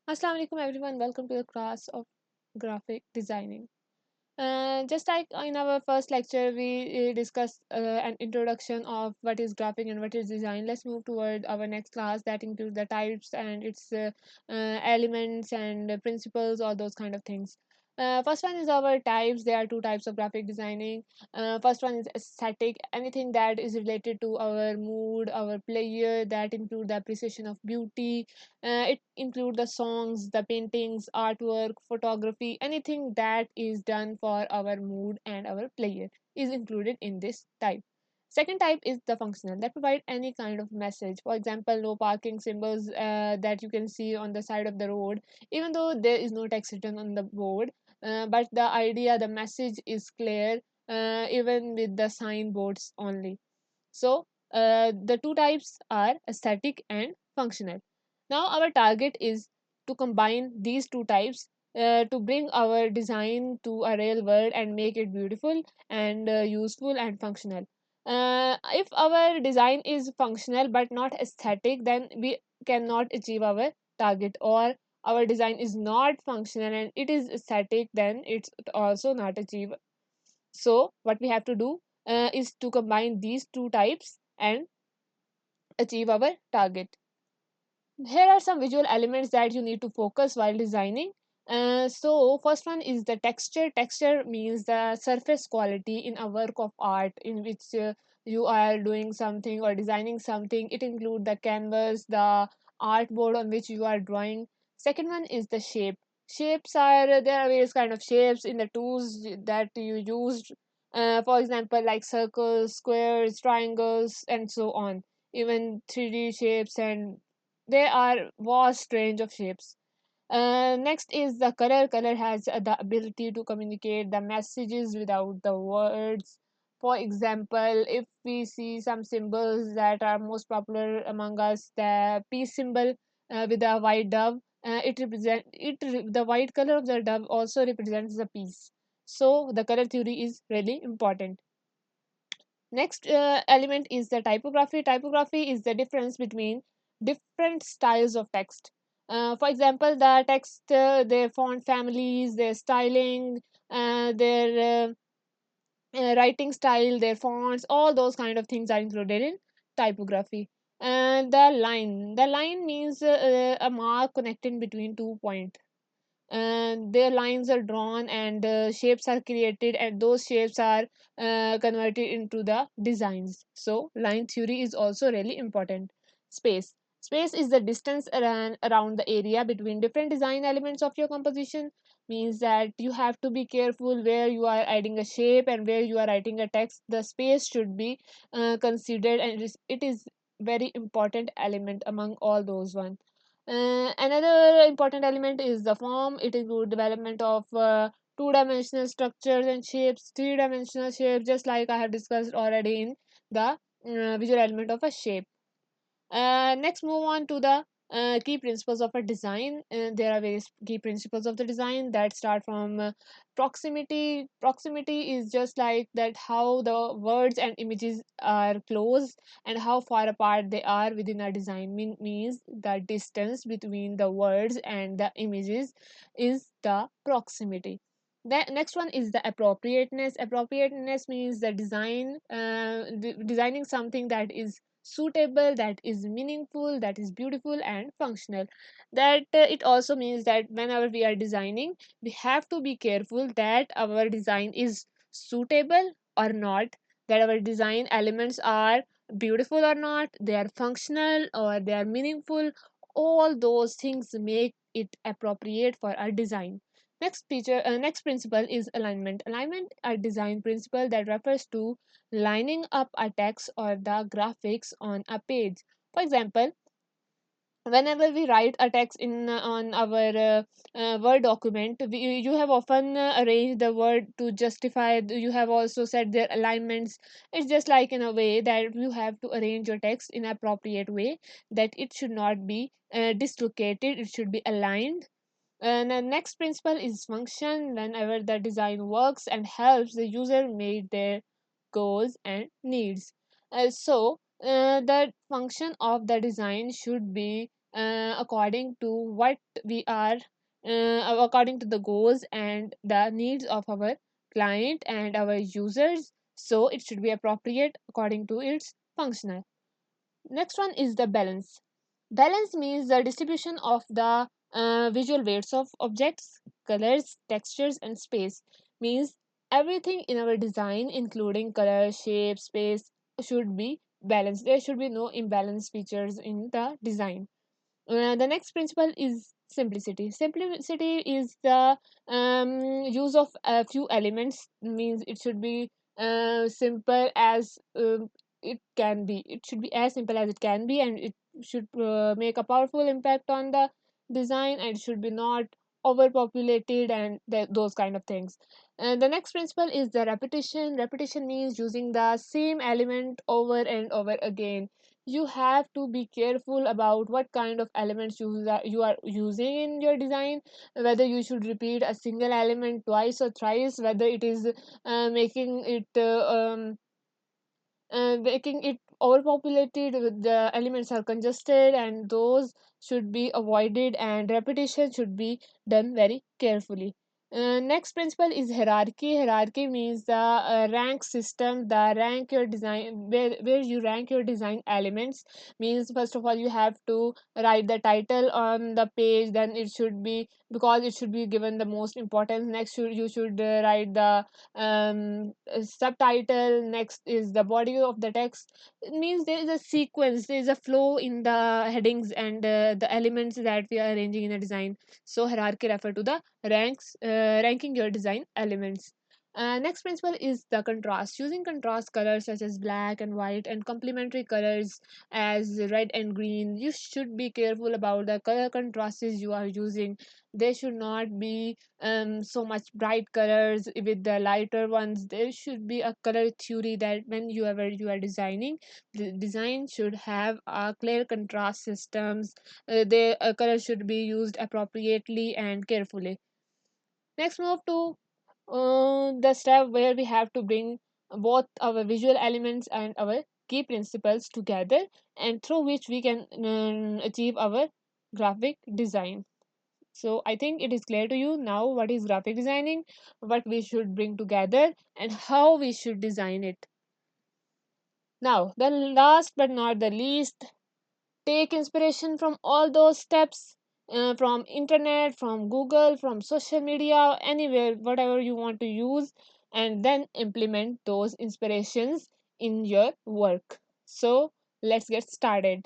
Assalamu alaikum everyone, welcome to the class of graphic designing. Just like in our first lecture, we discussed an introduction of what is graphic and what is design. Let's move toward our next class that includes the types and its elements and principles, all those kind of things. First one is our types. There are two types of graphic designing. First one is aesthetic, anything that is related to our mood, our pleasure, that include the appreciation of beauty. It include the songs, the paintings, artwork, photography, anything that is done for our mood and our pleasure is included in this type. Second type is the functional that provide any kind of message. For example, no parking symbols that you can see on the side of the road, even though there is no text written on the board, but the idea, the message is clear, even with the signboards only. So the two types are aesthetic and functional. Now our target is to combine these two types to bring our design to a real world and make it beautiful and useful and functional. If our design is functional but not aesthetic, then we cannot achieve our target. Or our design is not functional and it is aesthetic, then it's also not achieve. So what we have to do is to combine these two types and achieve our target. Here are some visual elements that you need to focus while designing. So first one is the texture means the surface quality in a work of art in which you are doing something or designing something. It includes the canvas, the artboard on which you are drawing. Second one is the shapes are there are various kind of shapes in the tools that you used, for example, like circles, squares, triangles, and so on. Even 3D shapes, and there are vast range of shapes. Next is the color. Color has the ability to communicate the messages without the words. For example, if we see some symbols that are most popular among us, the peace symbol with a white dove, the white color of the dove also represents the peace. So the color theory is really important. Next element is the typography. Typography is the difference between different styles of text. For example, the text, their font families, their styling, their writing style, their fonts, all those kind of things are included in typography. And the line means a mark connecting between 2 points, and their lines are drawn and shapes are created, and those shapes are converted into the designs. So line theory is also really important. Space is the distance around the area between different design elements of your composition. Means that you have to be careful where you are adding a shape and where you are writing a text. The space should be considered, and it is very important element among all those ones. Another important element is the form. It includes development of two-dimensional structures and shapes, three-dimensional shapes, just like I have discussed already in the visual element of a shape. Next, move on to the key principles of a design. There are various key principles of the design that start from proximity. Proximity is just like that how the words and images are close and how far apart they are within a design. Means the distance between the words and the images is the proximity. The next one is the appropriateness. Appropriateness means the designing something that is suitable, that is meaningful, that is beautiful and functional. That it also means that whenever we are designing, we have to be careful that our design is suitable or not, that our design elements are beautiful or not, they are functional or they are meaningful. All those things make it appropriate for our design. Next principle is alignment. Alignment, a design principle that refers to lining up a text or the graphics on a page. For example, whenever we write a text in on our word document, you have often arranged the word to justify. You have also set their alignments. It's just like in a way that you have to arrange your text in appropriate way, that it should not be dislocated, it should be aligned. And the next principle is function. Whenever the design works and helps the user meet their goals and needs. The function of the design should be according to what we are, according to the goals and the needs of our client and our users. So it should be appropriate according to its functional. Next one is the balance. Balance means the distribution of the visual weights of objects, colors, textures, and space. Means everything in our design, including color, shape, space, should be balanced. There should be no imbalance features in the design. The next principle is simplicity. Simplicity is the use of a few elements. Means it should be simple as it can be. It should be as simple as it can be, and it should make a powerful impact on the design, and it should be not overpopulated and those kind of things. And the next principle is the repetition. Repetition means using the same element over and over again. You have to be careful about what kind of elements you are using in your design, whether you should repeat a single element twice or thrice, whether it is making it overpopulated with the elements are congested, and those should be avoided, and repetition should be done very carefully. Next principle is hierarchy. Hierarchy means the rank system, the rank your design, where you rank your design elements. Means first of all you have to write the title on the page, then it should be, because it should be given the most importance. Next you should write the subtitle. Next is the body of the text. It means there is a sequence, there is a flow in the headings and the elements that we are arranging in a design. So hierarchy refer to the ranking your design elements. Next principle is the contrast. Using contrast colors such as black and white and complementary colors as red and green. You should be careful about the color contrasts you are using. They should not be so much bright colors with the lighter ones. There should be a color theory that whenever you are designing, the design should have a clear contrast systems. The color should be used appropriately and carefully. Next, move to the step where we have to bring both our visual elements and our key principles together, and through which we can achieve our graphic design. So I think it is clear to you now what is graphic designing, what we should bring together, and how we should design it. Now, the last but not the least, take inspiration from all those steps, from internet, from Google, from social media, anywhere, whatever you want to use, and then implement those inspirations in your work. So let's get started.